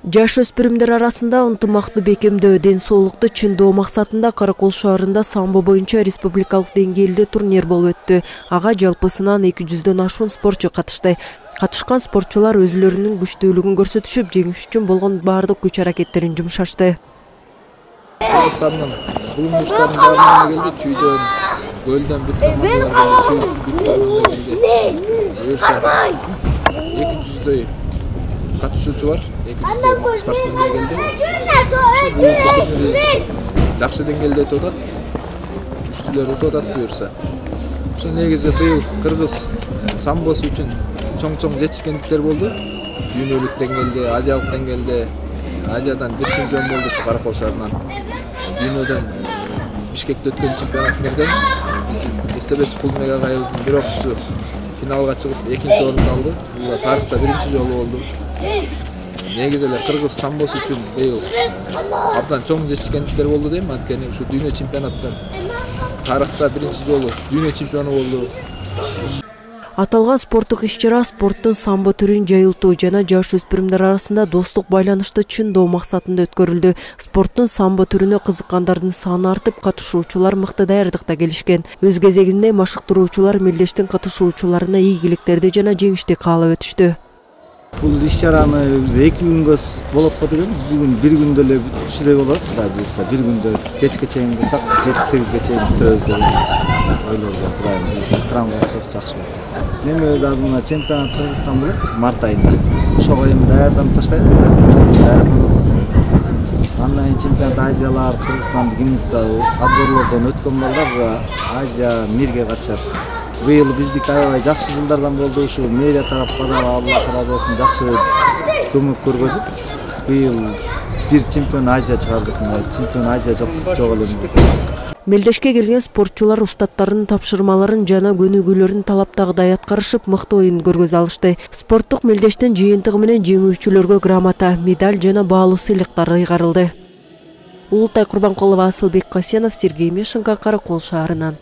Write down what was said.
Жаш өспүрүмдөр арасында ынтымактуу бекемдөө, ден соолукту чыңдоо максатында Каракол шаарында самбо боюнча республикалык деңгээлде турнир болуп өттү. Ага жалпысынан 200дөн ашуун спортчу катышты. Катышкан спортчулар өзүлөрүнүн күчтүүлүгүн көрсөтүшүп, жеңиш үчүн болгон баардык күч аракеттерин жумшашты. Кыргызстандын булуңгучтардын баары келди, чүйдөн, көлдөн бүт командалар келди, 200дөй катышуучу бар, 200дөй спортсмендер келди. Жакшы деңгээлде өтүп атат, күчтүүлөр өтүп атат буюрса. Ошо негизи быйыл кыргыз самбосу үчүн чоң жетишкендиктер болду. Дүйнөлүк деңгээлде, азиялык деңгээлде, Азиядан бир чемпион болду ушу Каракол шаарынан. Дүйнөдөн Бишкекте өткөн чемпионаттардан биздин Эстебес Кулмек агайыбыздын бир окуусу финалга чыгып 2-нчи орунду алды. Бул тарыхта 1-нчи жолу болду. Негизи эле кыргыз самбосу үчүн быйыл абдан чоң жетишкендиктер болду дейм. Анткени ушу дүйнө чемпионаттан тарыхта 1-нчи жолу дүйнө чемпиону болду. Аталган спорттук иш-чара спорттун самбо түрүн жайылтуу жана жаш өспүрүмдөр арасында достук байланышты чыңдоо максатында өткөрүлдү. Спорттун самбо түрүнө кызыккандардын саны артып, катышуучулар мыкты даярдыкта келишкен. Өз кезегинде машыктыруучулар мелдештин катышуучуларына ийгиликтерди жана жеңишти каалап өтүштү. Бул иш-чараны биз 2 күнгө болуп кетебиз. Бүгүн бир күндө эле бүтүшүрөй болот. Кудай буйрса, бир күндө кечке чейин кылсак, 7-8ге чейин бүтүрөбүз деп ойлойбуз. Кудай буйрса, травмасы жакшы болсо. Эми өз алдына чемпионат Кыргызстан болот март айында. Ошого эми даярданып таштайбыз. Кудай буйрса, даярданабыз. Андан кийин чемпионат Азиялар, Кыргызстандык гимнация отборлордон өткөн балдар Азия мирге катышат. Быйыл биздики аябай жакшы жылдардан болду. Ушу медиа тарапка да Алла разы болсун жакшы көмөк көргөзүп, быйыл бир чемпион Азия чыгардык. Чемпион Азия жок эле. Мелдешке келген спортчулар устаттарынын тапшырмаларын жана көнүгүүлөрүн талаптагыдай аткарышып, мыкты оюн көргөзө алышты. Спорттук мелдештин жыйынтыгы менен жеңүүчүлөргө грамота, медаль жана баалуу сыйлыктар ыйгарылды. Улутай Курбанкулова, Асылбек Касенов, Сергей Мешенко, Каракол шаарынан.